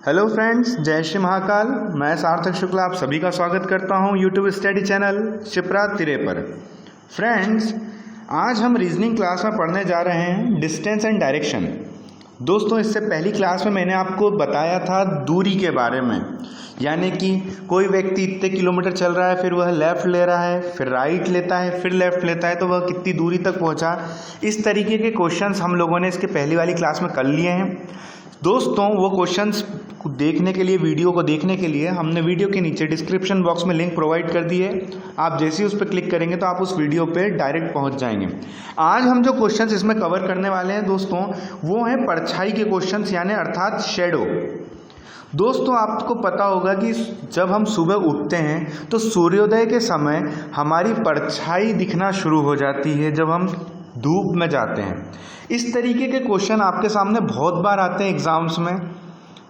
Hello friends, जय श्री महाकाल। मैं सार्थक शुक्ला आप सभी का स्वागत करता हूं यूट्यूब स्टडी चैनल शिप्रा तिरे पर। फ्रेंड्स, आज हम रीजनिंग क्लास में पढ़ने जा रहे हैं डिस्टेंस एंड डायरेक्शन। दोस्तों, इससे पहली क्लास में मैंने आपको बताया था दूरी के बारे में, यानी कि कोई व्यक्ति इतने किलोमीटर चल रहा है, फिर वह लेफ़्ट ले रहा है, फिर राइट लेता है, फिर लेफ़्ट लेता है, तो वह कितनी दूरी तक पहुंचा। इस तरीके के क्वेश्चंस हम लोगों ने इसके पहली वाली क्लास में कर लिए हैं। दोस्तों, वो क्वेश्चंस को देखने के लिए, वीडियो को देखने के लिए हमने वीडियो के नीचे डिस्क्रिप्शन बॉक्स में लिंक प्रोवाइड कर दी है। आप जैसे ही उस पर क्लिक करेंगे तो आप उस वीडियो पे डायरेक्ट पहुंच जाएंगे। आज हम जो क्वेश्चंस इसमें कवर करने वाले हैं दोस्तों, वो हैं परछाई के क्वेश्चंस, यानी अर्थात शेडो। दोस्तों, आपको पता होगा कि जब हम सुबह उठते हैं तो सूर्योदय के समय हमारी परछाई दिखना शुरू हो जाती है जब हम धूप में जाते हैं। इस तरीके के क्वेश्चन आपके सामने बहुत बार आते हैं एग्जाम्स में,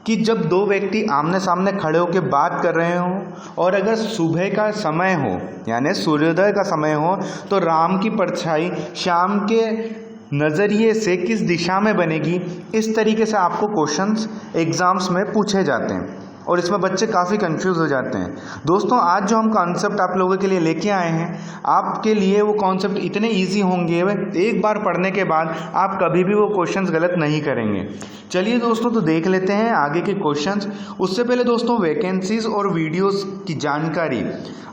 कि जब दो व्यक्ति आमने सामने खड़े होकर बात कर रहे हों और अगर सुबह का समय हो, यानी सूर्योदय का समय हो, तो राम की परछाई शाम के नज़रिए से किस दिशा में बनेगी। इस तरीके से आपको क्वेश्चंस एग्जाम्स में पूछे जाते हैं और इसमें बच्चे काफ़ी कंफ्यूज हो जाते हैं। दोस्तों, आज जो हम कॉन्सेप्ट आप लोगों के लिए लेके आए हैं, आपके लिए वो कॉन्सेप्ट इतने इजी होंगे, एक बार पढ़ने के बाद आप कभी भी वो क्वेश्चंस गलत नहीं करेंगे। चलिए दोस्तों, तो देख लेते हैं आगे के क्वेश्चंस। उससे पहले दोस्तों, वैकेंसीज और वीडियोस की जानकारी,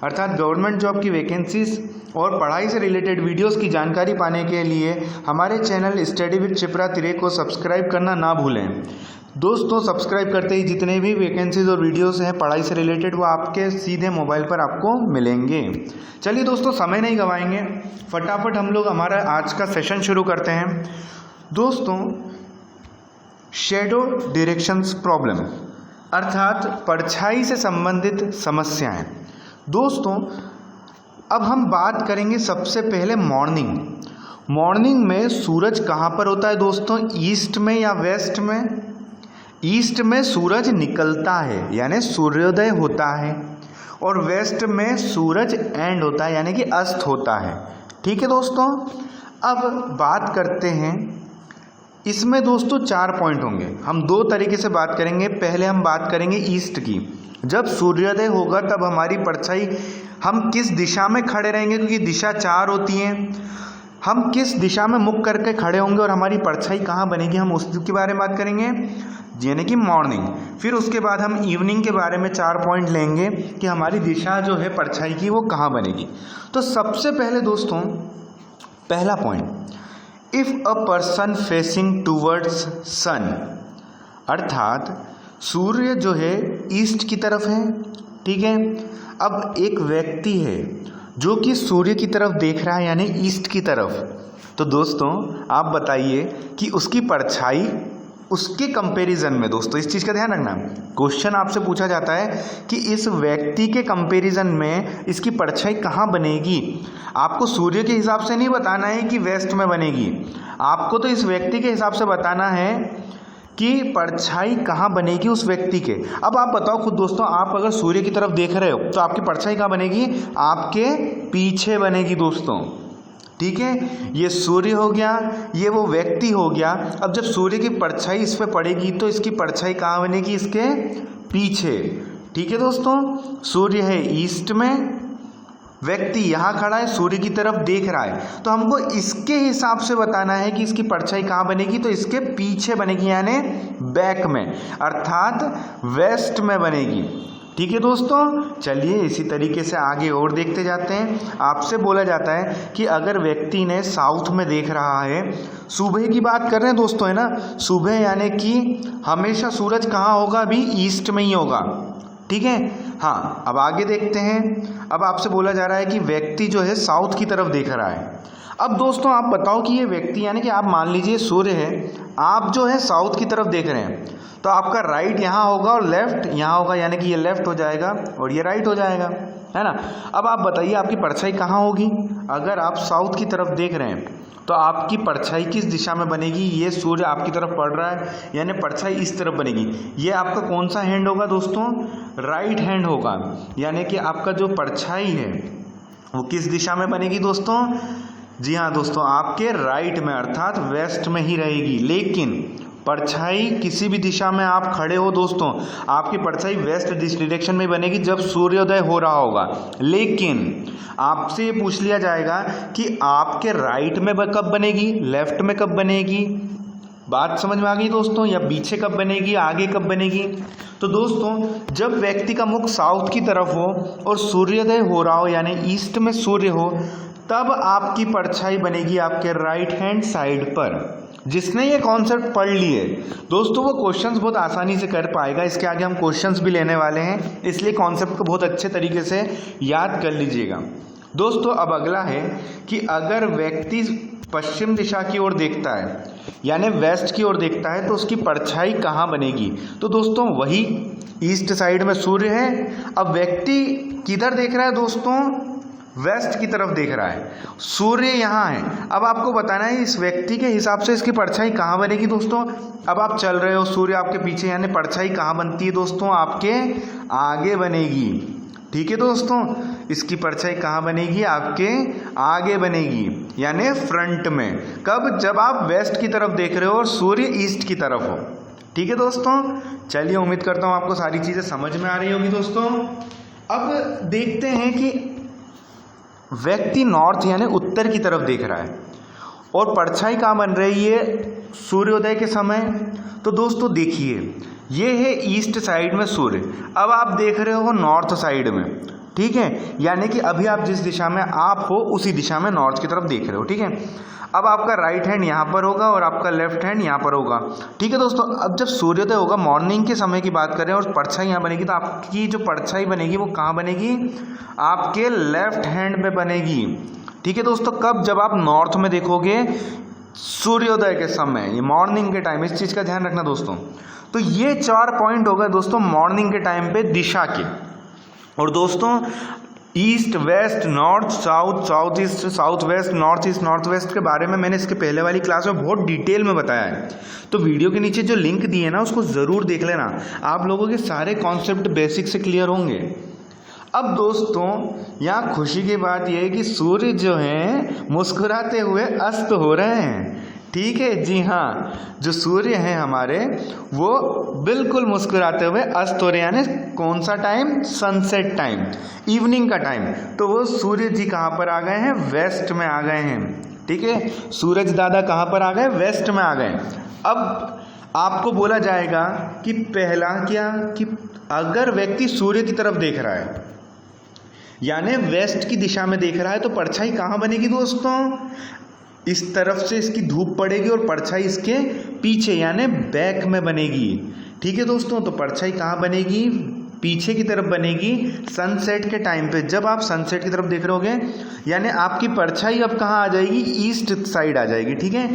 अर्थात गवर्नमेंट जॉब की वैकेंसीज और पढ़ाई से रिलेटेड वीडियोस की जानकारी पाने के लिए हमारे चैनल स्टडी विद शिप्रा तिरे को सब्सक्राइब करना ना भूलें। दोस्तों, सब्सक्राइब करते ही जितने भी वैकेंसीज और वीडियोस हैं पढ़ाई से रिलेटेड, वो आपके सीधे मोबाइल पर आपको मिलेंगे। चलिए दोस्तों, समय नहीं गवाएंगे, फटाफट हम लोग हमारा आज का सेशन शुरू करते हैं। दोस्तों, शेडो डायरेक्शंस प्रॉब्लम, अर्थात परछाई से संबंधित समस्याएं। दोस्तों, अब हम बात करेंगे सबसे पहले मॉर्निंग में सूरज कहाँ पर होता है दोस्तों, ईस्ट में या वेस्ट में। ईस्ट में सूरज निकलता है यानी सूर्योदय होता है, और वेस्ट में सूरज एंड होता है यानी कि अस्त होता है। ठीक है दोस्तों, अब बात करते हैं इसमें। दोस्तों, 4 पॉइंट होंगे, हम 2 तरीके से बात करेंगे। पहले हम बात करेंगे ईस्ट की। जब सूर्योदय होगा तब हमारी परछाई, हम किस दिशा में खड़े रहेंगे, क्योंकि दिशा 4 होती हैं। हम किस दिशा में मुख करके खड़े होंगे और हमारी परछाई कहाँ बनेगी, हम उसके बारे में बात करेंगे, यानी कि मॉर्निंग। फिर उसके बाद हम इवनिंग के बारे में 4 पॉइंट लेंगे कि हमारी दिशा जो है परछाई की वो कहाँ बनेगी। तो सबसे पहले दोस्तों, पहला point, if a person facing towards sun, अर्थात सूर्य जो है ईस्ट की तरफ है। ठीक है, अब एक व्यक्ति है जो कि सूर्य की तरफ देख रहा है, यानी ईस्ट की तरफ। तो दोस्तों, आप बताइए कि उसकी परछाई उसके कंपैरिजन में, दोस्तों इस चीज़ का ध्यान रखना, क्वेश्चन आपसे पूछा जाता है कि इस व्यक्ति के कंपैरिजन में इसकी परछाई कहाँ बनेगी। आपको सूर्य के हिसाब से नहीं बताना है कि वेस्ट में बनेगी, आपको तो इस व्यक्ति के हिसाब से बताना है कि परछाई कहाँ बनेगी उस व्यक्ति के। अब आप बताओ खुद दोस्तों, आप अगर सूर्य की तरफ देख रहे हो तो आपकी परछाई कहाँ बनेगी, आपके पीछे बनेगी दोस्तों। ठीक है, ये सूर्य हो गया, ये वो व्यक्ति हो गया। अब जब सूर्य की परछाई इस पे पड़ेगी तो इसकी परछाई कहाँ बनेगी, इसके पीछे। ठीक है दोस्तों, सूर्य है ईस्ट में, व्यक्ति यहाँ खड़ा है, सूर्य की तरफ देख रहा है, तो हमको इसके हिसाब से बताना है कि इसकी परछाई कहाँ बनेगी, तो इसके पीछे बनेगी, यानी बैक में, अर्थात वेस्ट में बनेगी। ठीक है दोस्तों, चलिए इसी तरीके से आगे और देखते जाते हैं। आपसे बोला जाता है कि अगर व्यक्ति ने साउथ में देख रहा है, सुबह की बात कर रहे हैं दोस्तों, है ना, सुबह यानी कि हमेशा सूरज कहाँ होगा, अभी ईस्ट में ही होगा। ठीक है, हाँ, अब आगे देखते हैं। अब आपसे बोला जा रहा है कि व्यक्ति जो है साउथ की तरफ देख रहा है। अब दोस्तों, आप बताओ कि ये व्यक्ति, यानी कि आप मान लीजिए सूर्य है, आप जो है साउथ की तरफ देख रहे हैं, तो आपका राइट यहाँ होगा और लेफ्ट यहाँ होगा, यानी कि ये लेफ्ट हो जाएगा और ये राइट हो जाएगा, है ना। अब आप बताइए आपकी परछाई कहाँ होगी। अगर आप साउथ की तरफ देख रहे हैं तो आपकी परछाई किस दिशा में बनेगी, ये सूर्य आपकी तरफ पड़ रहा है, यानी परछाई इस तरफ बनेगी। ये आपका कौन सा हैंड होगा दोस्तों, राइट हैंड होगा, यानी कि आपका जो परछाई है वो किस दिशा में बनेगी दोस्तों, जी हाँ दोस्तों, आपके राइट में, अर्थात वेस्ट में ही रहेगी। लेकिन परछाई किसी भी दिशा में आप खड़े हो दोस्तों, आपकी परछाई वेस्ट डायरेक्शन में बनेगी जब सूर्योदय हो रहा होगा। लेकिन आपसे ये पूछ लिया जाएगा कि आपके राइट में कब बनेगी, लेफ्ट में कब बनेगी। बात समझ में आ गई दोस्तों, या पीछे कब बनेगी, आगे कब बनेगी। तो दोस्तों जब व्यक्ति का मुख साउथ की तरफ हो और सूर्योदय हो रहा हो यानी ईस्ट में सूर्य हो, तब आपकी परछाई बनेगी आपके राइट हैंड साइड पर। जिसने ये कॉन्सेप्ट पढ़ लिए दोस्तों वो क्वेश्चंस बहुत आसानी से कर पाएगा। इसके आगे हम क्वेश्चंस भी लेने वाले हैं, इसलिए कॉन्सेप्ट को बहुत अच्छे तरीके से याद कर लीजिएगा दोस्तों। अब अगला है कि अगर व्यक्ति पश्चिम दिशा की ओर देखता है यानी वेस्ट की ओर देखता है तो उसकी परछाई कहाँ बनेगी। तो दोस्तों वही ईस्ट साइड में सूर्य है। अब व्यक्ति किधर देख रहा है दोस्तों, वेस्ट की तरफ देख रहा है, सूर्य यहाँ है। अब आपको बताना है इस व्यक्ति के हिसाब से इसकी परछाई कहाँ बनेगी दोस्तों। अब आप चल रहे हो, सूर्य आपके पीछे, यानी परछाई कहाँ बनती है दोस्तों, आपके आगे बनेगी। ठीक है दोस्तों, इसकी परछाई कहाँ बनेगी, आपके आगे बनेगी यानी फ्रंट में। कब, जब आप वेस्ट की तरफ देख रहे हो और सूर्य ईस्ट की तरफ हो। ठीक है दोस्तों, चलिए उम्मीद करता हूँ आपको सारी चीज़ें समझ में आ रही होगी दोस्तों। अब देखते हैं कि व्यक्ति नॉर्थ यानी उत्तर की तरफ देख रहा है और परछाई कहाँ बन रही है, सूर्योदय के समय। तो दोस्तों देखिए ये है ईस्ट साइड में सूर्य, अब आप देख रहे हो नॉर्थ साइड में। ठीक है, यानी कि अभी आप जिस दिशा में आप हो उसी दिशा में नॉर्थ की तरफ देख रहे हो। ठीक है, अब आपका राइट हैंड यहाँ पर होगा और आपका लेफ्ट हैंड यहाँ पर होगा। ठीक है दोस्तों, अब जब सूर्योदय होगा, मॉर्निंग के समय की बात करें और परछाई यहाँ बनेगी, तो आपकी जो परछाई बनेगी वो कहाँ बनेगी, आपके लेफ्ट हैंड में बनेगी। ठीक है दोस्तों, कब, जब आप नॉर्थ में देखोगे सूर्योदय के समय, ये मॉर्निंग के टाइम, इस चीज़ का ध्यान रखना दोस्तों। तो ये 4 पॉइंट हो गए दोस्तों मॉर्निंग के टाइम पे दिशा के। और दोस्तों east, west, north, south, south east, south west, north east, north west के बारे में मैंने इसके पहले वाली क्लास में बहुत डिटेल में बताया है। तो वीडियो के नीचे जो लिंक दिए है ना उसको ज़रूर देख लेना, आप लोगों के सारे कॉन्सेप्ट बेसिक से क्लियर होंगे। अब दोस्तों यहाँ खुशी की बात यह है कि सूर्य जो है मुस्कुराते हुए अस्त हो रहे हैं। ठीक है, जी हाँ, जो सूर्य हैं हमारे वो बिल्कुल मुस्कुराते हुए अस्त हो रहे हैं। यानी कौन सा टाइम, सनसेट टाइम, इवनिंग का टाइम। तो वो सूर्य जी कहाँ पर आ गए हैं, वेस्ट में आ गए हैं। ठीक है, सूरज दादा कहाँ पर आ गए, वेस्ट में आ गए। अब आपको बोला जाएगा कि पहला क्या, कि अगर व्यक्ति सूर्य की तरफ देख रहा है यानी वेस्ट की दिशा में देख रहा है तो परछाई कहाँ बनेगी दोस्तों, इस तरफ से इसकी धूप पड़ेगी और परछाई इसके पीछे यानी बैक में बनेगी। ठीक है दोस्तों, तो परछाई कहाँ बनेगी, पीछे की तरफ बनेगी सनसेट के टाइम पे। जब आप सनसेट की तरफ देख रहे होगे यानी आपकी परछाई अब कहाँ आ जाएगी, ईस्ट साइड आ जाएगी। ठीक है,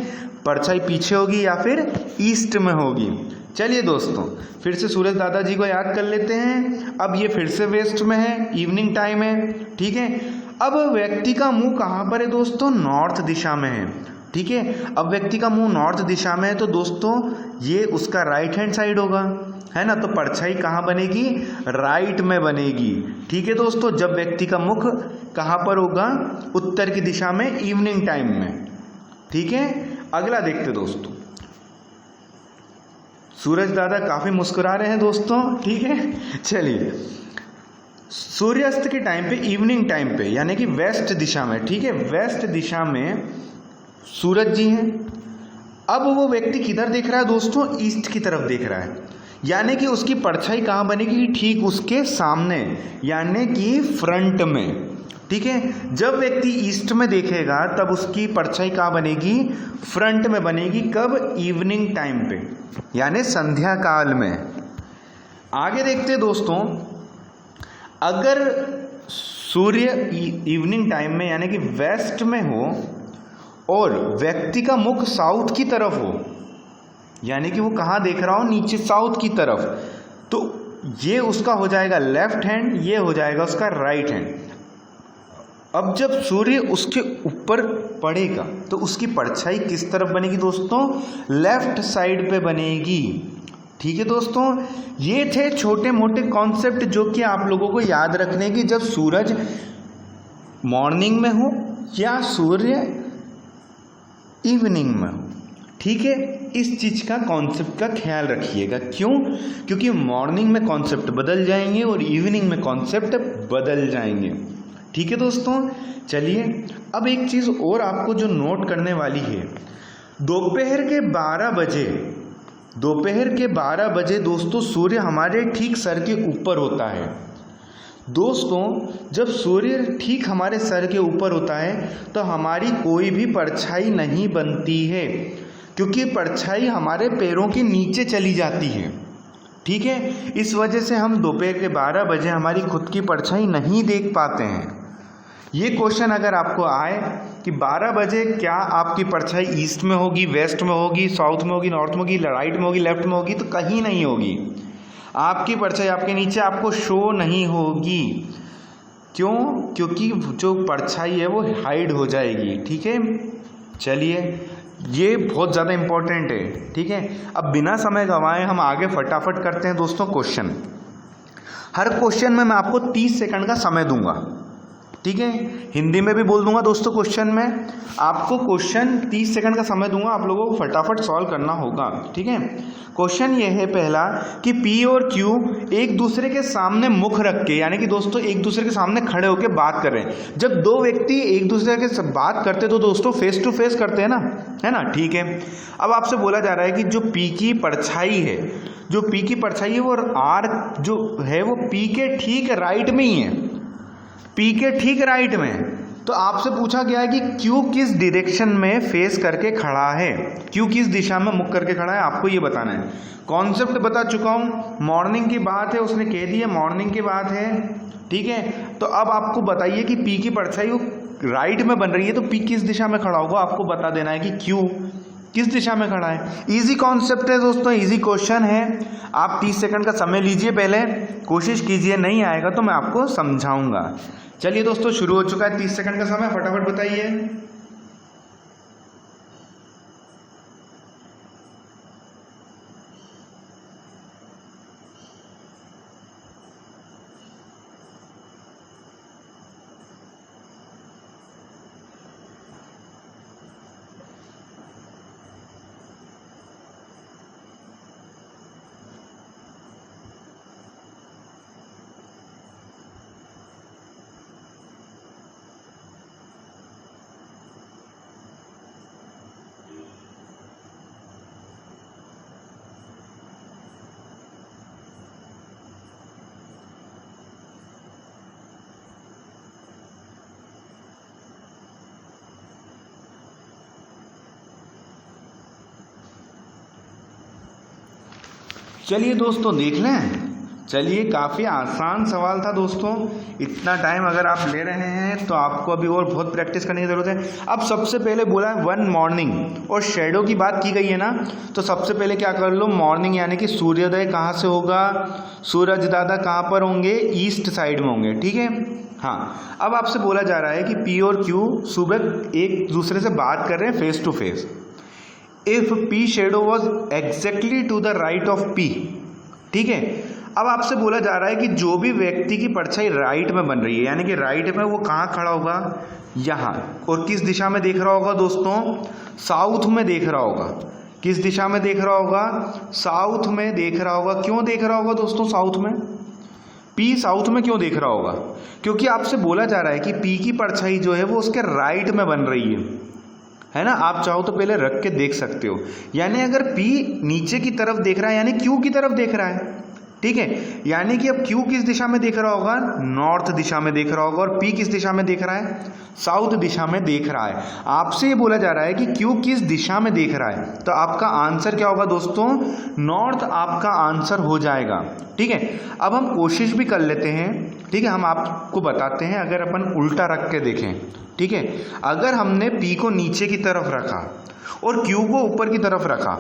परछाई पीछे होगी या फिर ईस्ट में होगी। चलिए दोस्तों फिर से सूरज दादाजी को याद कर लेते हैं। अब ये फिर से वेस्ट में है, इवनिंग टाइम है। ठीक है, अब व्यक्ति का मुंह कहाँ पर है दोस्तों, नॉर्थ दिशा में है। ठीक है, अब व्यक्ति का मुंह नॉर्थ दिशा में है तो दोस्तों ये उसका राइट हैंड साइड होगा, है ना। तो परछाई कहाँ बनेगी, राइट में बनेगी। ठीक है दोस्तों, जब व्यक्ति का मुख कहाँ पर होगा, उत्तर की दिशा में, इवनिंग टाइम में। ठीक है, अगला देखते दोस्तों। सूरज दादा काफी मुस्कुरा रहे हैं दोस्तों। ठीक है, चलिए सूर्यास्त के टाइम पे, इवनिंग टाइम पे, यानी कि वेस्ट दिशा में। ठीक है, वेस्ट दिशा में सूरज जी हैं। अब वो व्यक्ति किधर देख रहा है दोस्तों, ईस्ट की तरफ देख रहा है। यानी कि उसकी परछाई कहाँ बनेगी, ठीक उसके सामने यानी कि फ्रंट में। ठीक है, जब व्यक्ति ईस्ट में देखेगा तब उसकी परछाई कहाँ बनेगी, फ्रंट में बनेगी। कब, इवनिंग टाइम पे यानी संध्या काल में। आगे देखते दोस्तों, अगर सूर्य इवनिंग टाइम में यानी कि वेस्ट में हो और व्यक्ति का मुख साउथ की तरफ हो, यानी कि वो कहाँ देख रहा हो, नीचे साउथ की तरफ, तो ये उसका हो जाएगा लेफ्ट हैंड, ये हो जाएगा उसका राइट हैंड। अब जब सूर्य उसके ऊपर पड़ेगा तो उसकी परछाई किस तरफ बनेगी दोस्तों, लेफ्ट साइड पे बनेगी। ठीक है दोस्तों, ये थे छोटे मोटे कॉन्सेप्ट जो कि आप लोगों को याद रखने की, जब सूरज मॉर्निंग में हो या सूर्य इवनिंग में हो। ठीक है, इस चीज़ का कॉन्सेप्ट का ख्याल रखिएगा। क्यों? क्योंकि मॉर्निंग में कॉन्सेप्ट बदल जाएंगे और इवनिंग में कॉन्सेप्ट बदल जाएंगे। ठीक है दोस्तों, चलिए अब एक चीज़ और आपको जो नोट करने वाली है, दोपहर के 12 बजे दोस्तों सूर्य हमारे ठीक सर के ऊपर होता है। दोस्तों जब सूर्य ठीक हमारे सर के ऊपर होता है तो हमारी कोई भी परछाई नहीं बनती है, क्योंकि परछाई हमारे पैरों के नीचे चली जाती है। ठीक है, इस वजह से हम दोपहर के 12 बजे हमारी खुद की परछाई नहीं देख पाते हैं। ये क्वेश्चन अगर आपको आए कि 12 बजे क्या आपकी परछाई ईस्ट में होगी, वेस्ट में होगी, साउथ में होगी, नॉर्थ में होगी, राइट में होगी, लेफ्ट में होगी, तो कहीं नहीं होगी। आपकी परछाई आपके नीचे आपको शो नहीं होगी। क्यों? क्योंकि जो परछाई है वो हाइड हो जाएगी। ठीक है, चलिए ये बहुत ज़्यादा इम्पोर्टेंट है। ठीक है, अब बिना समय गंवाए हम आगे फटाफट करते हैं दोस्तों क्वेश्चन। हर क्वेश्चन में मैं आपको 30 सेकंड का समय दूंगा। ठीक है, हिंदी में भी बोल दूंगा दोस्तों। क्वेश्चन में आपको क्वेश्चन 30 सेकंड का समय दूंगा, आप लोगों को फटाफट सॉल्व करना होगा। ठीक है, क्वेश्चन ये है पहला कि P और Q एक दूसरे के सामने मुख रख के, यानी कि दोस्तों एक दूसरे के सामने खड़े होकर बात कर रहे हैं। जब दो व्यक्ति एक दूसरे के बात करते तो दोस्तों फेस टू फेस करते हैं ना, है ना। ठीक है, अब आपसे बोला जा रहा है कि जो P की परछाई है, वो R जो है वो P के ठीक राइट में ही है, P के ठीक राइट में। तो आपसे पूछा गया है कि Q किस डायरेक्शन में फेस करके खड़ा है, Q किस दिशा में मुख करके खड़ा है, आपको ये बताना है। कॉन्सेप्ट बता चुका हूँ, मॉर्निंग की बात है, उसने कह दिया मॉर्निंग की बात है। ठीक है, तो अब आपको बताइए कि P की परछाई वो राइट में बन रही है तो P किस दिशा में खड़ा होगा, आपको बता देना है कि Q किस दिशा में खड़ा है। इजी कॉन्सेप्ट है दोस्तों, इजी क्वेश्चन है। आप 30 सेकंड का समय लीजिए, पहले कोशिश कीजिए, नहीं आएगा तो मैं आपको समझाऊंगा। चलिए दोस्तों शुरू हो चुका है 30 सेकंड का समय, फटाफट बताइए। चलिए दोस्तों देख लें। चलिए काफ़ी आसान सवाल था दोस्तों, इतना टाइम अगर आप ले रहे हैं तो आपको अभी और बहुत प्रैक्टिस करने की ज़रूरत है। अब सबसे पहले बोला है 1 मॉर्निंग और शेडो की बात की गई है ना, तो सबसे पहले क्या कर लो, मॉर्निंग यानी कि सूर्योदय कहाँ से होगा, सूरज दादा कहाँ पर होंगे, ईस्ट साइड में होंगे। ठीक है, हाँ। अब आपसे बोला जा रहा है कि P और Q सुबह एक दूसरे से बात कर रहे हैं face to face. If P shadow was exactly to the right of P। ठीक है, अब आपसे बोला जा रहा है कि जो भी व्यक्ति की परछाई राइट में बन रही है, यानी कि राइट में, वो कहाँ खड़ा होगा, यहाँ। और किस दिशा में देख रहा होगा दोस्तों, साउथ में देख रहा होगा। किस दिशा में देख रहा होगा, साउथ में देख रहा होगा। क्यों देख रहा होगा दोस्तों साउथ में, P साउथ में क्यों देख रहा होगा, क्योंकि आपसे बोला जा रहा है कि P की परछाई जो है वो उसके राइट में बन रही है ना। आप चाहो तो पहले रख के देख सकते हो, यानी अगर P नीचे की तरफ देख रहा है यानी Q की तरफ देख रहा है। ठीक है, यानी कि अब Q किस दिशा में देख रहा होगा, नॉर्थ दिशा में देख रहा होगा, और P किस दिशा में देख रहा है, साउथ दिशा में देख रहा है। आपसे ये बोला जा रहा है कि Q किस दिशा में देख रहा है, तो आपका आंसर क्या होगा दोस्तों, नॉर्थ आपका आंसर हो जाएगा। ठीक है, अब हम कोशिश भी कर लेते हैं। ठीक है, हम आपको बताते हैं, अगर अपन उल्टा रख के देखें। ठीक है, अगर हमने P को नीचे की तरफ रखा और Q को ऊपर की तरफ रखा,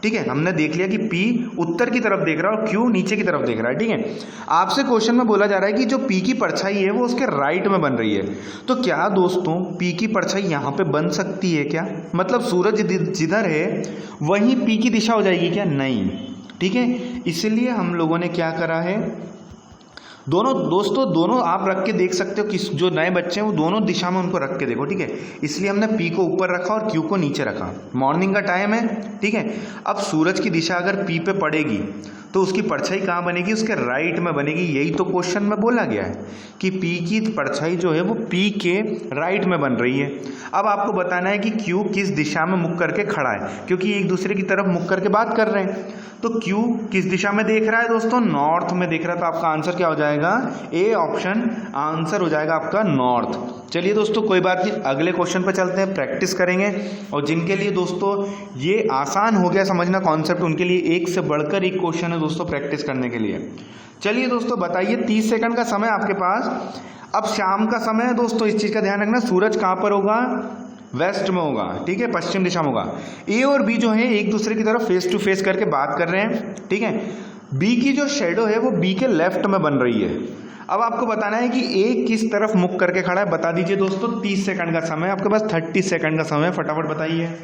ठीक है, हमने देख लिया कि P उत्तर की तरफ देख रहा है और Q नीचे की तरफ देख रहा है। ठीक है, आपसे क्वेश्चन में बोला जा रहा है कि जो P की परछाई है वो उसके राइट में बन रही है, तो क्या दोस्तों P की परछाई यहाँ पे बन सकती है क्या, मतलब सूरज जिधर है वहीं P की दिशा हो जाएगी क्या, नहीं। ठीक है, इसलिए हम लोगों ने क्या करा है, दोनों आप रख के देख सकते हो कि जो नए बच्चे हैं वो दोनों दिशा में उनको रख के देखो, ठीक है। इसलिए हमने पी को ऊपर रखा और क्यू को नीचे रखा। मॉर्निंग का टाइम है, ठीक है। अब सूरज की दिशा अगर पी पे पड़ेगी तो उसकी परछाई कहाँ बनेगी? उसके राइट में बनेगी। यही तो क्वेश्चन में बोला गया है कि पी की परछाई जो है वो पी के राइट में बन रही है। अब आपको बताना है कि क्यू किस दिशा में मुख करके खड़ा है, क्योंकि एक दूसरे की तरफ मुख करके बात कर रहे हैं। तो क्यू किस दिशा में देख रहा है दोस्तों? नॉर्थ में देख रहा है। तो आपका आंसर क्या हो जाएगा? ए ऑप्शन आंसर हो जाएगा आपका नॉर्थ। चलिए दोस्तों कोई बात नहीं, अगले क्वेश्चन पर चलते हैं, प्रैक्टिस करेंगे। और जिनके लिए दोस्तों ये आसान हो गया समझना कॉन्सेप्ट, उनके लिए एक से बढ़कर एक क्वेश्चन है दोस्तों प्रैक्टिस करने के लिए। चलिए दोस्तों बताइए, 30 सेकंड का समय आपके पास। अब शाम का समय है दोस्तों, इस चीज़ का ध्यान रखना। सूरज कहाँ पर होगा? वेस्ट में होगा, ठीक है, पश्चिम दिशा में होगा। ए और बी जो है एक दूसरे की तरफ फेस टू फेस करके बात कर रहे हैं, ठीक है। बी की जो शेडो है वो बी के लेफ्ट में बन रही है। अब आपको बताना है कि ए किस तरफ मुख करके खड़ा है, बता दीजिए दोस्तों। 30 सेकंड का समय आपके पास, 30 सेकंड का समय, फटाफट बताइए।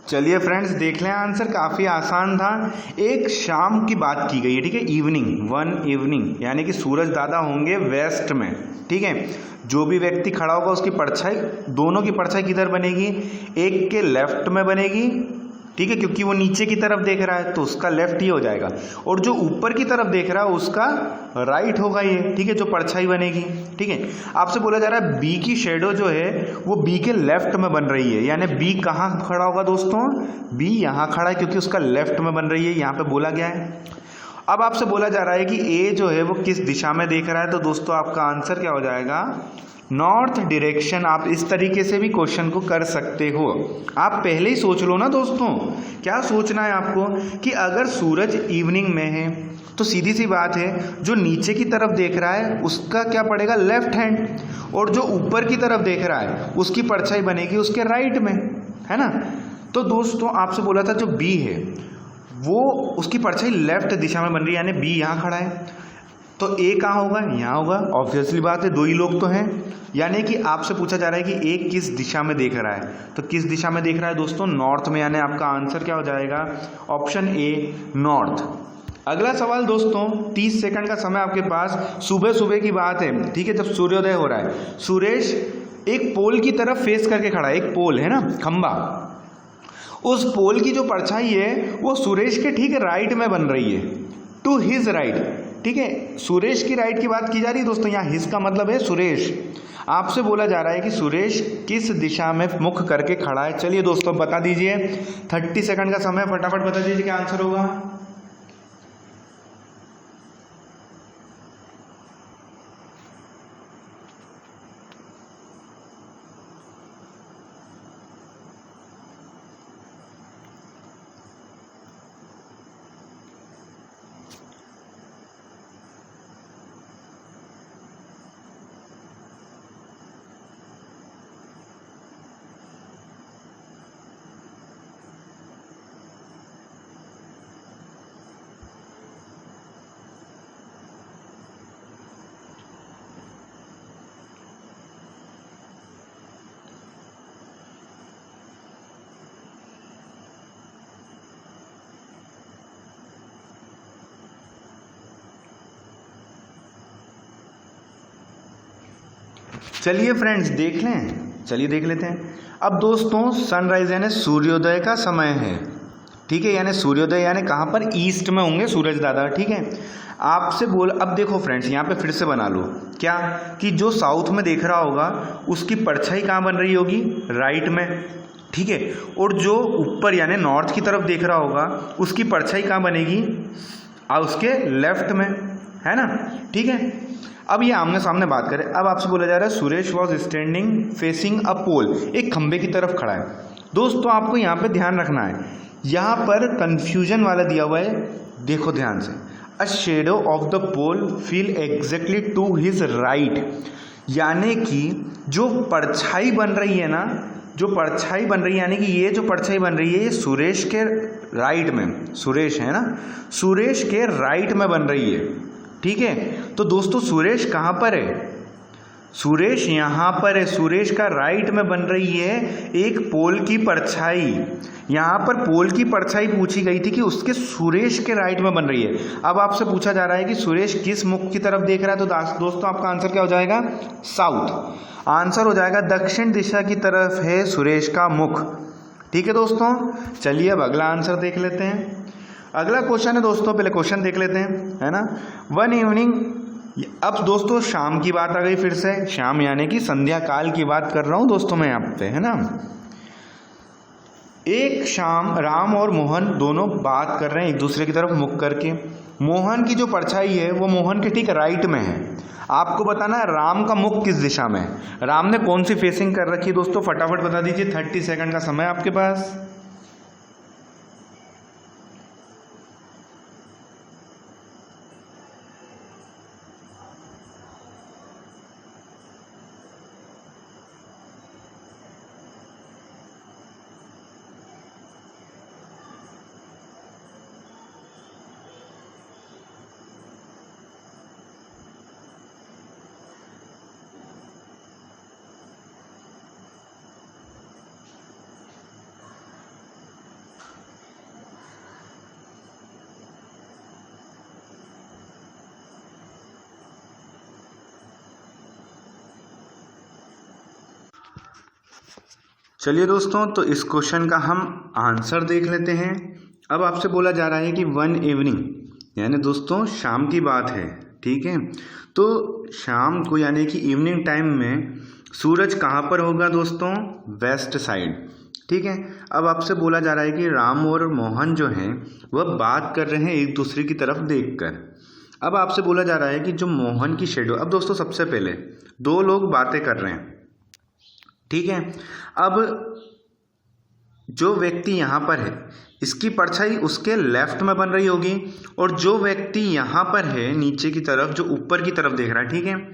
चलिए फ्रेंड्स देख लें, आंसर काफ़ी आसान था। एक शाम की बात की गई है, ठीक है, इवनिंग, वन इवनिंग, यानी कि सूरज दादा होंगे वेस्ट में, ठीक है। जो भी व्यक्ति खड़ा होगा उसकी परछाई, दोनों की परछाई किधर बनेगी? एक के लेफ्ट में बनेगी, ठीक है, क्योंकि वो नीचे की तरफ देख रहा है तो उसका लेफ्ट ही हो जाएगा। और जो ऊपर की तरफ देख रहा है उसका राइट होगा ये, ठीक है, जो परछाई बनेगी, ठीक है। आपसे बोला जा रहा है बी की शेडो जो है वो बी के लेफ्ट में बन रही है, यानी बी कहाँ खड़ा होगा दोस्तों? बी यहाँ खड़ा है क्योंकि उसका लेफ्ट में बन रही है, यहाँ पे बोला गया है। अब आपसे बोला जा रहा है कि ए जो है वो किस दिशा में देख रहा है, तो दोस्तों आपका आंसर क्या हो जाएगा? North direction. आप इस तरीके से भी क्वेश्चन को कर सकते हो। आप पहले ही सोच लो ना दोस्तों, क्या सोचना है आपको कि अगर सूरज इवनिंग में है तो सीधी सी बात है जो नीचे की तरफ देख रहा है उसका क्या पड़ेगा? लेफ्ट हैंड, और जो ऊपर की तरफ देख रहा है उसकी परछाई बनेगी उसके राइट में, है ना। तो दोस्तों आपसे बोला था जो बी है वो उसकी परछाई लेफ्ट दिशा में बन रही है, यानी बी यहाँ खड़ा है, तो ए कहाँ होगा? यहाँ होगा। ऑब्वियसली बात है, दो ही लोग तो हैं। यानी कि आपसे पूछा जा रहा है कि ए किस दिशा में देख रहा है, तो किस दिशा में देख रहा है दोस्तों? नॉर्थ में, यानी आपका आंसर क्या हो जाएगा? Option A north. अगला सवाल दोस्तों, 30 सेकंड का समय आपके पास। सुबह सुबह की बात है, ठीक है, जब सूर्योदय हो रहा है। सुरेश एक पोल की तरफ फेस करके खड़ा है, एक पोल है ना, खंबा। उस पोल की जो परछाई है वो सुरेश के ठीक राइट में बन रही है, टू हिज राइट, ठीक है। सुरेश की राइट की बात की जा रही है दोस्तों, यहाँ हिज का मतलब है सुरेश। आपसे बोला जा रहा है कि सुरेश किस दिशा में मुख करके खड़ा है। चलिए दोस्तों बता दीजिए, 30 सेकंड का समय, फटाफट बता दीजिए क्या आंसर होगा। चलिए फ्रेंड्स देख लें, चलिए देख लेते हैं। अब दोस्तों सनराइज यानी सूर्योदय का समय है, ठीक है, यानी सूर्योदय यानी कहाँ पर? ईस्ट में होंगे सूरज दादा, ठीक है। आपसे बोल, अब देखो फ्रेंड्स यहाँ पे फिर से बना लो क्या कि जो साउथ में देख रहा होगा उसकी परछाई कहाँ बन रही होगी? राइट में, ठीक है। और जो ऊपर यानी नॉर्थ की तरफ देख रहा होगा उसकी परछाई कहाँ बनेगी, उसके लेफ्ट में, है ना। ठीक है। अब ये आमने सामने बात करें। अब आपसे बोला जा रहा है Suresh was standing facing a pole, एक खंबे की तरफ खड़ा है। दोस्तों आपको यहाँ पे ध्यान रखना है, यहाँ पर कंफ्यूजन वाला दिया हुआ है, देखो ध्यान से। A shadow of the pole fell exactly to his right, यानी कि जो परछाई बन रही है ना, जो परछाई बन रही है, यानी कि ये जो परछाई बन रही है ये सुरेश के राइट में, सुरेश है ना, सुरेश के राइट में बन रही है। ठीक है। तो दोस्तों सुरेश कहाँ पर है, सुरेश यहाँ पर है, सुरेश का राइट में बन रही है एक पोल की परछाई। यहाँ पर पोल की परछाई पूछी गई थी कि उसके सुरेश के राइट में बन रही है। अब आपसे पूछा जा रहा है कि सुरेश किस मुख की तरफ देख रहा है, तो दोस्तों आपका आंसर क्या हो जाएगा, साउथ। आंसर हो जाएगा दक्षिण दिशा की तरफ है सुरेश का मुख। ठीक है दोस्तों, चलिए अब अगला आंसर देख लेते हैं। अगला क्वेश्चन है दोस्तों, पहले क्वेश्चन देख लेते हैं, है ना। वन इवनिंग, अब दोस्तों शाम की बात आ गई फिर से, शाम यानी कि संध्या काल की बात कर रहा हूं दोस्तों मैं यहाँ पे, है ना। एक शाम राम और मोहन दोनों बात कर रहे हैं एक दूसरे की तरफ मुख करके। मोहन की जो परछाई है वो मोहन के ठीक राइट में है। आपको बताना है राम का मुख किस दिशा में है, राम ने कौन सी फेसिंग कर रखी है दोस्तों, फटाफट बता दीजिए, 30 सेकंड का समय आपके पास। चलिए दोस्तों, तो इस क्वेश्चन का हम आंसर देख लेते हैं। अब आपसे बोला जा रहा है कि वन इवनिंग, यानी दोस्तों शाम की बात है। ठीक है। तो शाम को यानी कि इवनिंग टाइम में सूरज कहाँ पर होगा दोस्तों, वेस्ट साइड। ठीक है। अब आपसे बोला जा रहा है कि राम और मोहन जो हैं वह बात कर रहे हैं एक दूसरे की तरफ देखकर। अब आपसे बोला जा रहा है कि जो मोहन की शेडो, अब दोस्तों सबसे पहले दो लोग बातें कर रहे हैं, ठीक है। अब जो व्यक्ति यहाँ पर है इसकी परछाई उसके लेफ्ट में बन रही होगी, और जो व्यक्ति यहाँ पर है नीचे की तरफ जो ऊपर की तरफ देख रहा है, ठीक है,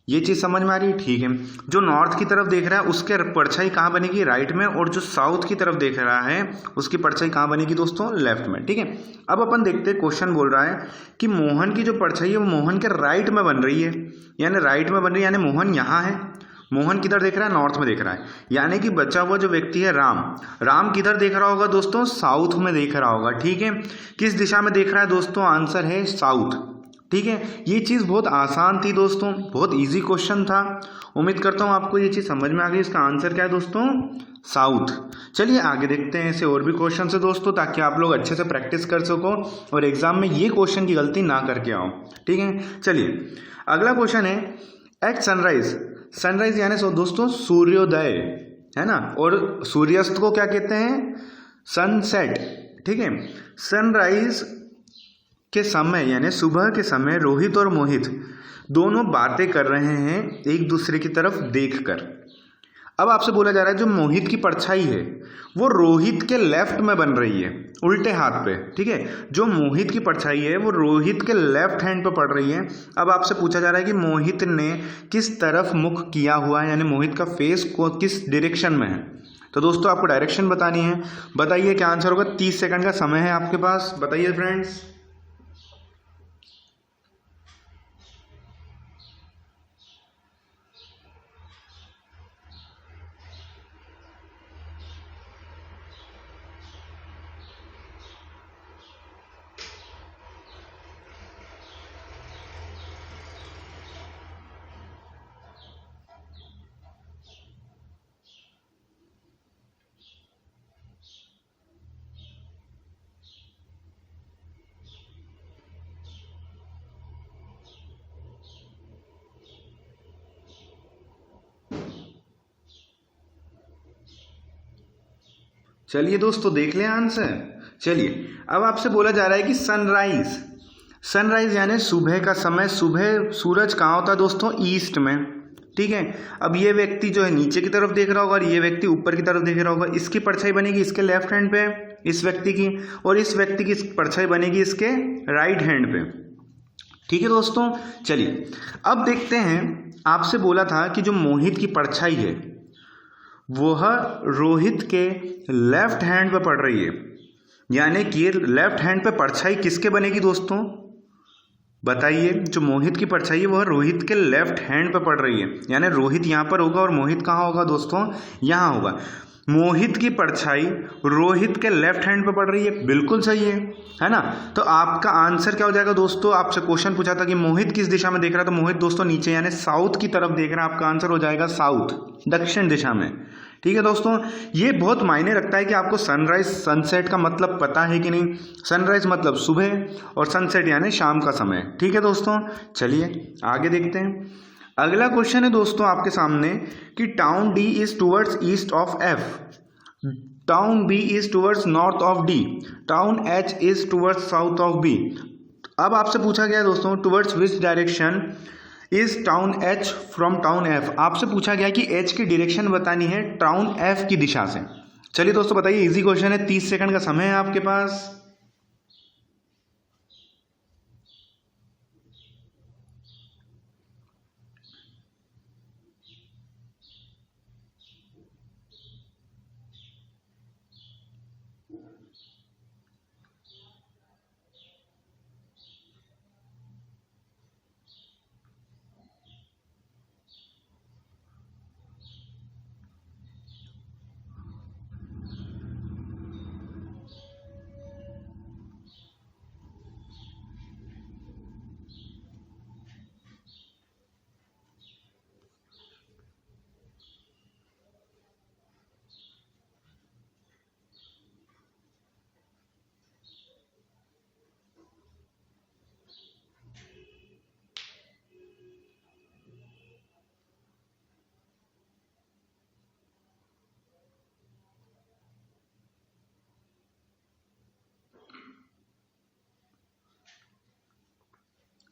ये चीज़ समझ में आ रही है। ठीक है। जो नॉर्थ की तरफ देख रहा है उसके परछाई कहाँ बनेगी, राइट में, और जो साउथ की तरफ देख रहा है उसकी परछाई कहाँ बनेगी दोस्तों, लेफ्ट में। ठीक है। अब अपन देखते हैं, क्वेश्चन बोल रहा है कि मोहन की जो परछाई है वो मोहन के राइट में बन रही है, यानी राइट में बन रही है, यानी मोहन यहाँ है। मोहन किधर देख रहा है, नॉर्थ में देख रहा है, यानी कि बचा हुआ जो व्यक्ति है राम, राम किधर देख रहा होगा दोस्तों, साउथ में देख रहा होगा। ठीक है। किस दिशा में देख रहा है दोस्तों, आंसर है साउथ। ठीक है। ये चीज़ बहुत आसान थी दोस्तों, बहुत इजी क्वेश्चन था। उम्मीद करता हूँ आपको ये चीज़ समझ में आ गई। इसका आंसर क्या है दोस्तों, साउथ। चलिए आगे देखते हैं ऐसे और भी क्वेश्चन से दोस्तों, ताकि आप लोग अच्छे से प्रैक्टिस कर सको और एग्जाम में ये क्वेश्चन की गलती ना करके आओ। ठीक है। चलिए अगला क्वेश्चन है, एट सनराइज, सनराइज यानी दोस्तों सूर्योदय, है ना, और सूर्यास्त को क्या कहते हैं, सनसेट। ठीक है। सनराइज के समय यानी सुबह के समय रोहित और मोहित दोनों बातें कर रहे हैं एक दूसरे की तरफ देखकर। अब आपसे बोला जा रहा है जो मोहित की परछाई है वो रोहित के लेफ्ट में बन रही है, उल्टे हाथ पे। ठीक है। जो मोहित की परछाई है वो रोहित के लेफ्ट हैंड पे पड़ रही है। अब आपसे पूछा जा रहा है कि मोहित ने किस तरफ मुख किया हुआ है, यानी मोहित का फेस को किस डायरेक्शन में है। तो दोस्तों आपको डायरेक्शन बतानी है, बताइए क्या आंसर होगा। 30 सेकंड का समय है आपके पास, बताइए फ्रेंड्स। चलिए दोस्तों देख लें आंसर। चलिए अब आपसे बोला जा रहा है कि सनराइज, सनराइज यानी सुबह का समय। सुबह सूरज कहाँ होता है दोस्तों? ईस्ट में, ठीक है। अब ये व्यक्ति जो है नीचे की तरफ देख रहा होगा और ये व्यक्ति ऊपर की तरफ देख रहा होगा। इसकी परछाई बनेगी इसके लेफ्ट हैंड पे, इस व्यक्ति की, और इस व्यक्ति की परछाई बनेगी इसके राइट हैंड पे, ठीक है दोस्तों। चलिए अब देखते हैं, आपसे बोला था कि जो मोहित की परछाई है वह रोहित के लेफ्ट हैंड पे पड़ रही है, यानी कि लेफ्ट हैंड पे परछाई किसके बनेगी दोस्तों? बताइए। जो मोहित की परछाई है वह रोहित के लेफ्ट हैंड पे पड़ रही है, यानी रोहित यहाँ पर होगा और मोहित कहाँ होगा दोस्तों? यहाँ होगा। मोहित की परछाई रोहित के लेफ्ट हैंड पे पड़ रही है, बिल्कुल सही है ना। तो आपका आंसर क्या हो जाएगा दोस्तों? आपसे क्वेश्चन पूछा था कि मोहित किस दिशा में देख रहा था, मोहित दोस्तों नीचे यानी साउथ की तरफ देख रहा है। आपका आंसर हो जाएगा साउथ, दक्षिण दिशा में, ठीक है दोस्तों। ये बहुत मायने रखता है कि आपको सनराइज सनसेट का मतलब पता है कि नहीं। सनराइज मतलब सुबह और सनसेट यानी शाम का समय, ठीक है दोस्तों। चलिए आगे देखते हैं। अगला क्वेश्चन है दोस्तों आपके सामने कि town D is towards east of F, town B is towards north of D, town H is towards south of B. अब आपसे पूछा गया है दोस्तों towards which direction is town H from town F. आपसे पूछा गया कि एच की डायरेक्शन बतानी है टाउन एफ की दिशा से। चलिए दोस्तों बताइए, इजी क्वेश्चन है, 30 सेकंड का समय है आपके पास।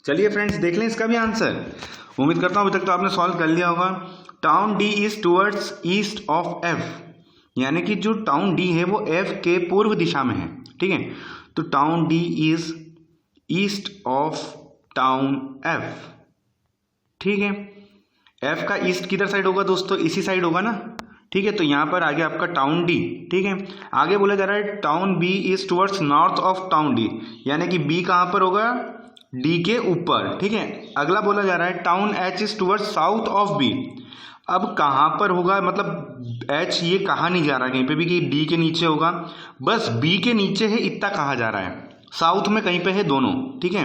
चलिए फ्रेंड्स देख लें इसका भी आंसर। उम्मीद करता हूं अभी तक तो आपने सॉल्व कर लिया होगा। Town D is towards east of F, यानी कि जो टाउन डी है वो एफ के पूर्व दिशा में है, ठीक है। तो town D is east of town F, ठीक है। एफ का ईस्ट किधर साइड होगा दोस्तों? इसी साइड होगा ना, ठीक है। तो यहां पर आ गया आपका टाउन डी, ठीक है। आगे बोला जा रहा है town B is towards north of town D, यानी कि बी कहां पर होगा? डी के ऊपर, ठीक है। अगला बोला जा रहा है town H is towards south of B. अब कहां पर होगा, मतलब एच ये कहा नहीं जा रहा है कहीं पे भी कि डी के नीचे होगा, बस बी के नीचे है इतना कहा जा रहा है, साउथ में कहीं पे है दोनों, ठीक है।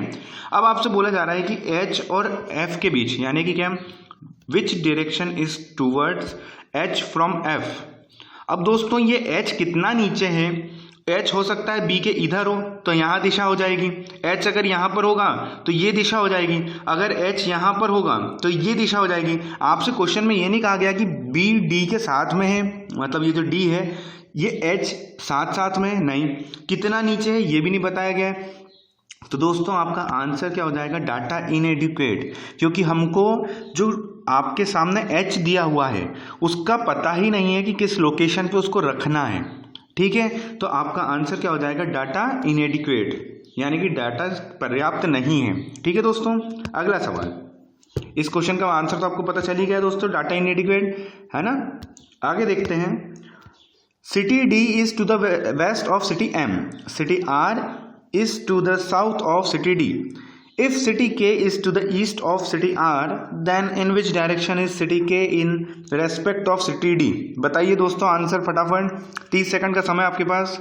अब आपसे बोला जा रहा है कि एच और एफ के बीच, यानी कि क्या, विच direction is towards H from F. अब दोस्तों ये एच कितना नीचे है? एच हो सकता है बी के इधर हो तो यहाँ दिशा हो जाएगी, एच अगर यहाँ पर होगा तो ये दिशा हो जाएगी, अगर एच यहाँ पर होगा तो ये दिशा हो जाएगी। आपसे क्वेश्चन में ये नहीं कहा गया कि बी डी के साथ में है, मतलब ये जो डी है ये एच साथ साथ में है, नहीं। कितना नीचे है ये भी नहीं बताया गया है। तो दोस्तों आपका आंसर क्या हो जाएगा? डाटा इनएडिक्वेट, क्योंकि हमको जो आपके सामने एच दिया हुआ है उसका पता ही नहीं है कि किस लोकेशन पे उसको रखना है, ठीक है। तो आपका आंसर क्या हो जाएगा? डाटा इनएडिक्वेट, यानी कि डाटा पर्याप्त नहीं है, ठीक है दोस्तों। अगला सवाल, इस क्वेश्चन का आंसर तो आपको पता चल ही गया दोस्तों, डाटा इनएडिक्वेट है ना। आगे देखते हैं। City D is to the west of city M, city R is to the south of city D. If city K is to the east of city R, then in which direction is city K in respect of city D? बताइए दोस्तों answer फटाफट, 30 second का समय आपके पास।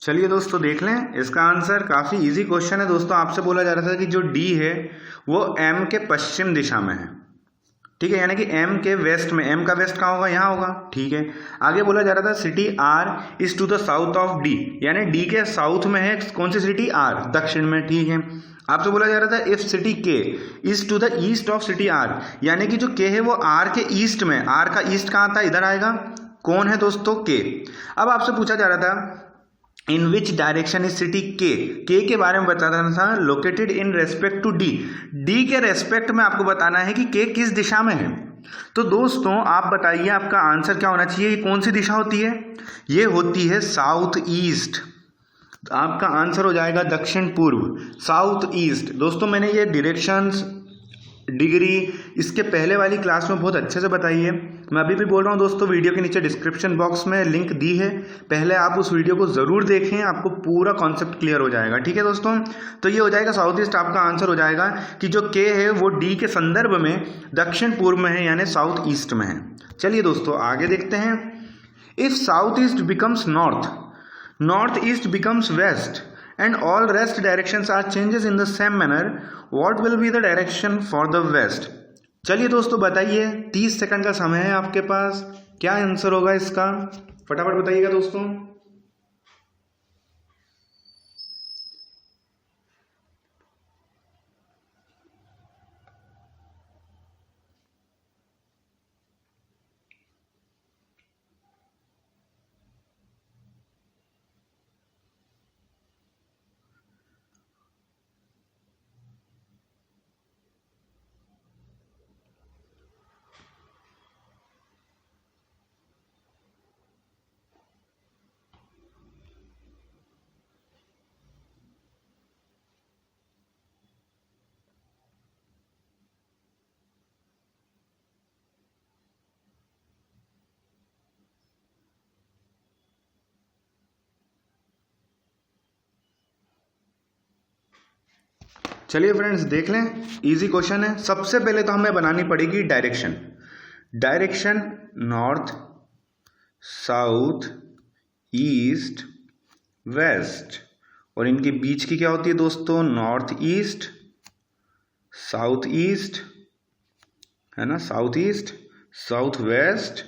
चलिए दोस्तों देख लें इसका आंसर। काफ़ी इजी क्वेश्चन है दोस्तों। आपसे बोला जा रहा था कि जो डी है वो एम के पश्चिम दिशा में है, ठीक है, यानी कि एम के वेस्ट में। एम का वेस्ट कहाँ होगा? यहाँ होगा, ठीक है। आगे बोला जा रहा था city R is to the south of D, यानी डी के साउथ में है कौन सी सिटी? आर, दक्षिण में, ठीक है। आपसे बोला जा रहा था if city K is to the east of city R, यानी कि जो के है वो आर के ईस्ट में। आर का ईस्ट कहाँ आता है? इधर आएगा। कौन है दोस्तों? के। अब आपसे पूछा जा रहा था in which direction is city के बारे में बताना था। Located in respect to D, D के रेस्पेक्ट में आपको बताना है कि के किस दिशा में है। तो दोस्तों आप बताइए आपका आंसर क्या होना चाहिए? ये कौन सी दिशा होती है? ये होती है साउथ ईस्ट। आपका आंसर हो जाएगा दक्षिण पूर्व, साउथ ईस्ट। दोस्तों मैंने ये डायरेक्शंस, डिग्री इसके पहले वाली क्लास में बहुत अच्छे से बताई है। मैं अभी भी बोल रहा हूँ दोस्तों, वीडियो के नीचे डिस्क्रिप्शन बॉक्स में लिंक दी है, पहले आप उस वीडियो को ज़रूर देखें, आपको पूरा कॉन्सेप्ट क्लियर हो जाएगा, ठीक है दोस्तों। तो ये हो जाएगा साउथ ईस्ट। आपका आंसर हो जाएगा कि जो के है वो डी के संदर्भ में दक्षिण पूर्व में है, यानी साउथ ईस्ट में है। चलिए दोस्तों आगे देखते हैं। If south east becomes north, north east becomes west and all rest directions are changes in the same manner, what will be the direction for the west? चलिए दोस्तों बताइए, 30 सेकंड का समय है आपके पास, क्या आंसर होगा इसका? फटाफट बताइएगा दोस्तों। चलिए फ्रेंड्स देख लें, इजी क्वेश्चन है। सबसे पहले तो हमें बनानी पड़ेगी direction. Direction north, south, east, west, और इनके बीच की क्या होती है दोस्तों? नॉर्थ ईस्ट, साउथ ईस्ट, है ना, साउथ ईस्ट, साउथ वेस्ट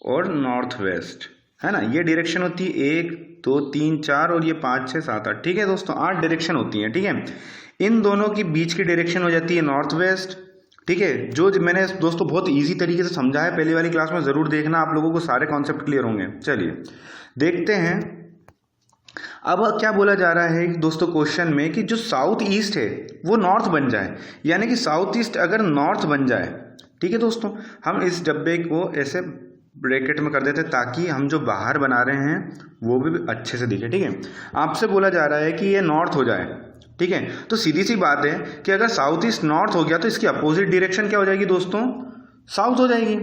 और नॉर्थ वेस्ट, है ना। ये डायरेक्शन होती है 1 2 3 4 और ये 5 6 7 8, ठीक है दोस्तों, 8 डायरेक्शन होती हैं, ठीक है। इन दोनों की बीच की डायरेक्शन हो जाती है नॉर्थ वेस्ट, ठीक है। जो मैंने दोस्तों बहुत इजी तरीके से समझा है, पहली वाली क्लास में ज़रूर देखना, आप लोगों को सारे कॉन्सेप्ट क्लियर होंगे। चलिए देखते हैं अब क्या बोला जा रहा है दोस्तों क्वेश्चन में कि जो साउथ ईस्ट है वो नॉर्थ बन जाए, यानी कि साउथ ईस्ट अगर नॉर्थ बन जाए, ठीक है दोस्तों, हम इस डब्बे को ऐसे ब्रैकेट में कर देते हैं ताकि हम जो बाहर बना रहे हैं वो भी अच्छे से दिखे, ठीक है। आपसे बोला जा रहा है कि ये नॉर्थ हो जाए, ठीक है। तो सीधी सी बात है कि अगर साउथ ईस्ट नॉर्थ हो गया तो इसकी अपोजिट डायरेक्शन क्या हो जाएगी दोस्तों? साउथ हो जाएगी,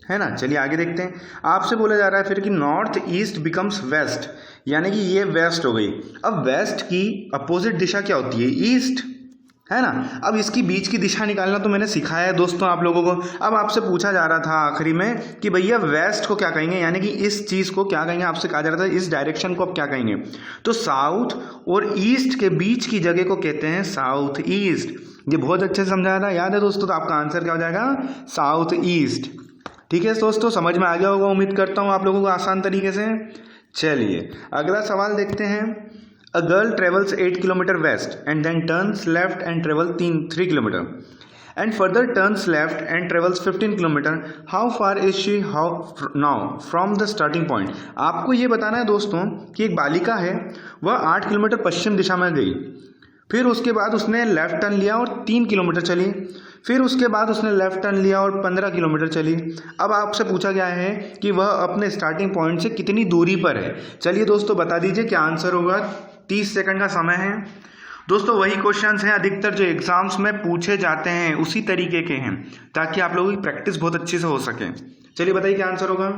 है ना। चलिए आगे देखते हैं। आपसे बोला जा रहा है फिर कि नॉर्थ ईस्ट बिकम्स वेस्ट, यानी कि ये वेस्ट हो गई। अब वेस्ट की अपोजिट दिशा क्या होती है? ईस्ट, है ना। अब इसकी बीच की दिशा निकालना तो मैंने सिखाया है दोस्तों आप लोगों को। अब आपसे पूछा जा रहा था आखिरी में कि भैया वेस्ट को क्या कहेंगे, यानी कि इस चीज़ को क्या कहेंगे? आपसे कहा जा रहा था इस डायरेक्शन को आप क्या कहेंगे? तो साउथ और ईस्ट के बीच की जगह को कहते हैं साउथ ईस्ट। ये बहुत अच्छे से समझाया था, याद है दोस्तों। तो आपका आंसर क्या हो जाएगा? साउथ ईस्ट, ठीक है दोस्तों। समझ में आ गया होगा, उम्मीद करता हूँ आप लोगों को आसान तरीके से। चलिए अगला सवाल देखते हैं। A girl travels 8 kilometer west and then turns left and travels 3 kilometer and further turns left and travels 15 kilometer. How far is she now from the starting point? आपको ये बताना है दोस्तों कि एक बालिका है, वह 8 किलोमीटर पश्चिम दिशा में गई, फिर उसके बाद उसने लेफ्ट टर्न लिया और 3 किलोमीटर चली, फिर उसके बाद उसने लेफ्ट टर्न लिया और 15 किलोमीटर चली। अब आपसे पूछा गया है कि वह अपने स्टार्टिंग पॉइंट से कितनी दूरी पर है। चलिए दोस्तों बता दीजिए क्या आंसर होगा। 30 सेकंड का समय है दोस्तों। वही क्वेश्चंस हैं अधिकतर जो एग्जाम्स में पूछे जाते हैं, उसी तरीके के हैं, ताकि आप लोगों की प्रैक्टिस बहुत अच्छे से हो सके। चलिए बताइए क्या आंसर होगा।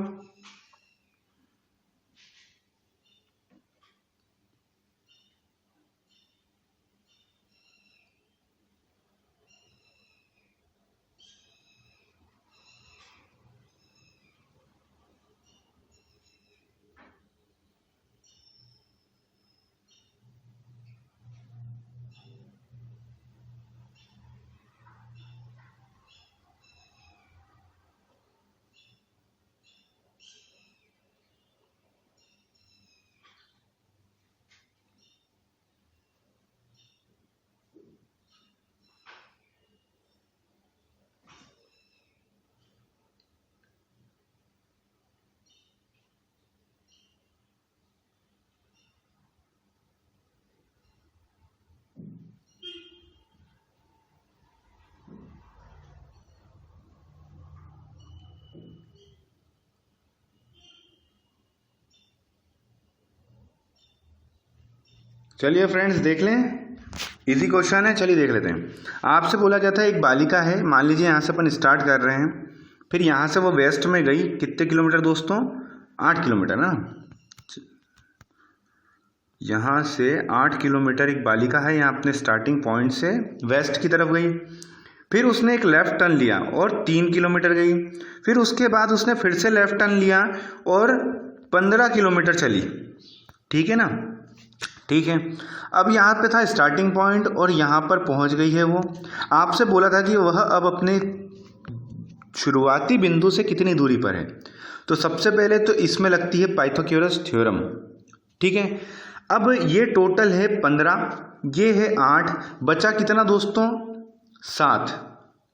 चलिए फ्रेंड्स देख लें, इजी क्वेश्चन है, चलिए देख लेते हैं। आपसे बोला गया था एक बालिका है, मान लीजिए यहाँ से अपन स्टार्ट कर रहे हैं, फिर यहाँ से वो वेस्ट में गई, कितने किलोमीटर दोस्तों? 8 किलोमीटर ना। यहाँ से 8 किलोमीटर एक बालिका है, यहाँ अपने स्टार्टिंग पॉइंट से वेस्ट की तरफ गई, फिर उसने एक लेफ़्ट टर्न लिया और 3 किलोमीटर गई, फिर उसके बाद उसने फिर से लेफ़्ट टर्न लिया और 15 किलोमीटर चली। ठीक है ना, ठीक है। अब यहाँ पे था स्टार्टिंग पॉइंट और यहाँ पर पहुँच गई है वो। आपसे बोला था कि वह अब अपने शुरुआती बिंदु से कितनी दूरी पर है। तो सबसे पहले तो इसमें लगती है पाइथागोरस थ्योरम। ठीक है, अब ये टोटल है 15, ये है 8, बचा कितना दोस्तों? 7।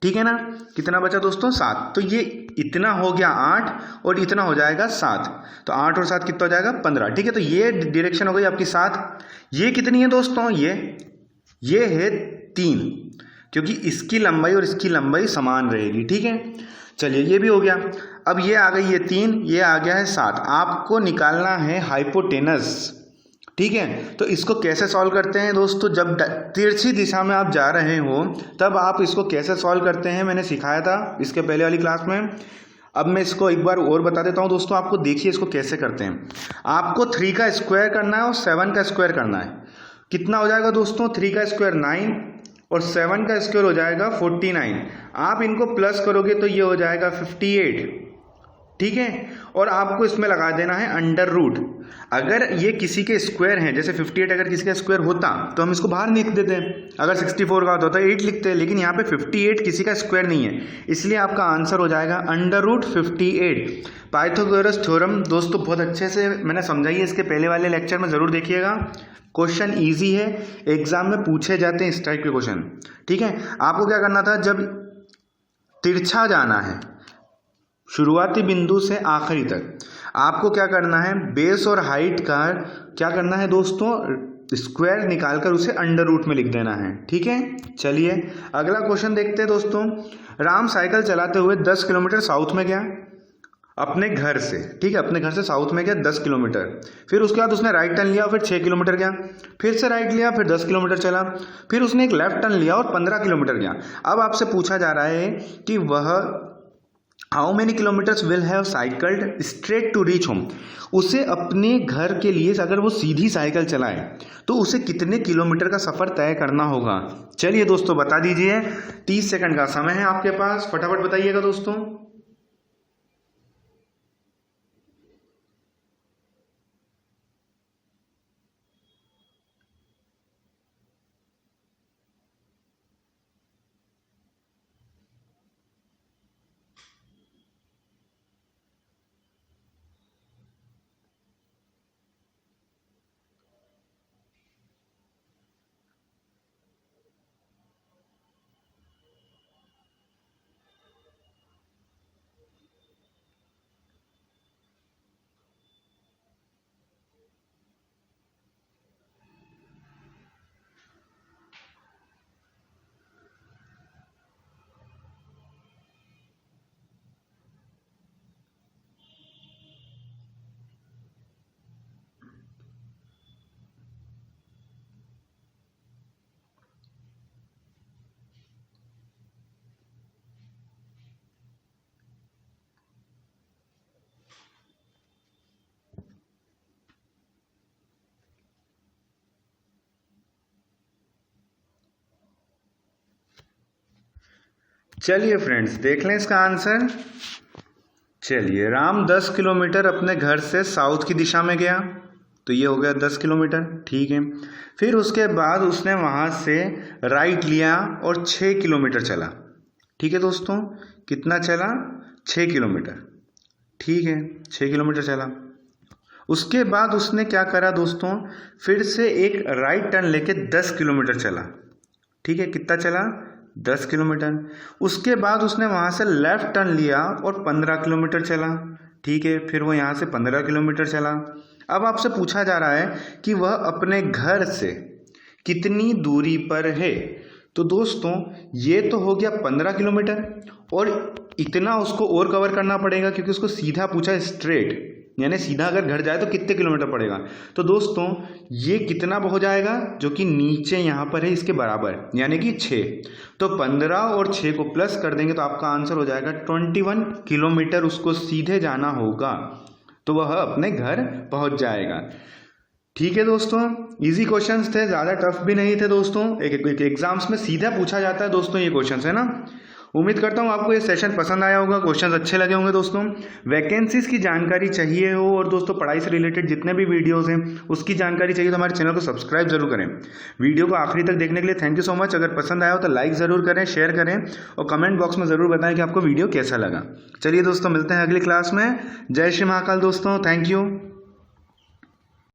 ठीक है ना, कितना बचा दोस्तों? 7। तो ये इतना हो गया 8 और इतना हो जाएगा 7, तो 8 और 7 कितना हो जाएगा? 15। ठीक है, तो ये डायरेक्शन हो गई आपकी 7। ये कितनी है दोस्तों? ये है 3, क्योंकि इसकी लंबाई और इसकी लंबाई समान रहेगी। ठीक है, चलिए ये भी हो गया। अब ये आ गई है 3, ये आ गया है 7। आपको निकालना है हाइपोटेनस। ठीक है, तो इसको कैसे सॉल्व करते हैं दोस्तों? जब तिरछी दिशा में आप जा रहे हो तब आप इसको कैसे सॉल्व करते हैं, मैंने सिखाया था इसके पहले वाली क्लास में। अब मैं इसको एक बार और बता देता हूं दोस्तों आपको। देखिए इसको कैसे करते हैं। आपको 3 का स्क्वायर करना है और 7 का स्क्वायर करना है। कितना हो जाएगा दोस्तों? 3 का स्क्वायर 9 और 7 का स्क्वायर हो जाएगा 49। आप इनको प्लस करोगे तो ये हो जाएगा 58। ठीक है, और आपको इसमें लगा देना है अंडर रूट। अगर ये किसी के स्क्वायर हैं, जैसे 58 अगर किसी का स्क्वायर होता तो हम इसको बाहर लिख देते हैं। अगर 64 का होता तो 8 लिखते हैं, लेकिन यहाँ पे 58 किसी का स्क्वायर नहीं है, इसलिए आपका आंसर हो जाएगा अंडर रूट 58। पाइथागोरस थ्योरम दोस्तों बहुत अच्छे से मैंने समझाई है, इसके पहले वाले लेक्चर में ज़रूर देखिएगा। क्वेश्चन ईजी है, एग्जाम में पूछे जाते हैं इस टाइप के क्वेश्चन। ठीक है, आपको क्या करना था, जब तिरछा जाना है शुरुआती बिंदु से आखिरी तक, आपको क्या करना है, बेस और हाइट का क्या करना है दोस्तों, स्क्वायर निकालकर उसे अंडर रूट में लिख देना है। ठीक है, चलिए अगला क्वेश्चन देखते हैं दोस्तों। राम साइकिल चलाते हुए 10 किलोमीटर साउथ में गया अपने घर से। ठीक है, अपने घर से साउथ में गया 10 किलोमीटर, फिर उसके बाद उसने राइट टर्न लिया, फिर 6 किलोमीटर गया, फिर से राइट लिया, फिर 10 किलोमीटर चला, फिर उसने एक लेफ्ट टर्न लिया और 15 किलोमीटर गया। अब आपसे पूछा जा रहा है कि वह how many kilometres will have cycled straight to reach home. उसे अपने घर के लिए अगर वो सीधी साइकिल चलाए तो उसे कितने किलोमीटर का सफ़र तय करना होगा। चलिए दोस्तों बता दीजिए, 30 सेकंड का समय है आपके पास, फटाफट बताइएगा दोस्तों। चलिए फ्रेंड्स देख लें इसका आंसर। चलिए, राम 10 किलोमीटर अपने घर से साउथ की दिशा में गया, तो ये हो गया 10 किलोमीटर। ठीक है, फिर उसके बाद उसने वहाँ से राइट लिया और 6 किलोमीटर चला। ठीक है दोस्तों, कितना चला? 6 किलोमीटर। ठीक है, 6 किलोमीटर चला। उसके बाद उसने क्या करा दोस्तों, फिर से एक राइट टर्न लेके 10 किलोमीटर चला। ठीक है, कितना चला? 10 किलोमीटर। उसके बाद उसने वहाँ से लेफ़्ट टर्न लिया और 15 किलोमीटर चला। ठीक है, फिर वो यहाँ से 15 किलोमीटर चला। अब आपसे पूछा जा रहा है कि वह अपने घर से कितनी दूरी पर है। तो दोस्तों ये तो हो गया 15 किलोमीटर और इतना उसको और कवर करना पड़ेगा, क्योंकि उसको सीधा पूछा है स्ट्रेट, यानी सीधा अगर घर जाए तो कितने किलोमीटर पड़ेगा। तो दोस्तों ये कितना हो जाएगा, जो कि नीचे यहाँ पर है इसके बराबर, यानी कि 6। तो 15 और 6 को प्लस कर देंगे तो आपका आंसर हो जाएगा 21 किलोमीटर उसको सीधे जाना होगा, तो वह अपने घर पहुँच जाएगा। ठीक है दोस्तों, इजी क्वेश्चंस थे, ज़्यादा टफ भी नहीं थे दोस्तों। एक एग्जाम्स में सीधा पूछा जाता है दोस्तों ये क्वेश्चंस, है ना। उम्मीद करता हूँ आपको ये सेशन पसंद आया होगा, क्वेश्चंस अच्छे लगे होंगे दोस्तों। वैकेंसीज की जानकारी चाहिए हो और दोस्तों पढ़ाई से रिलेटेड जितने भी वीडियोस हैं उसकी जानकारी चाहिए तो हमारे चैनल को सब्सक्राइब जरूर करें। वीडियो को आखिरी तक देखने के लिए थैंक यू सो मच। अगर पसंद आया हो तो लाइक ज़रूर करें, शेयर करें और कमेंट बॉक्स में ज़रूर बताएं कि आपको वीडियो कैसा लगा। चलिए दोस्तों, मिलते हैं अगली क्लास में। जय श्री महाकाल दोस्तों, थैंक यू।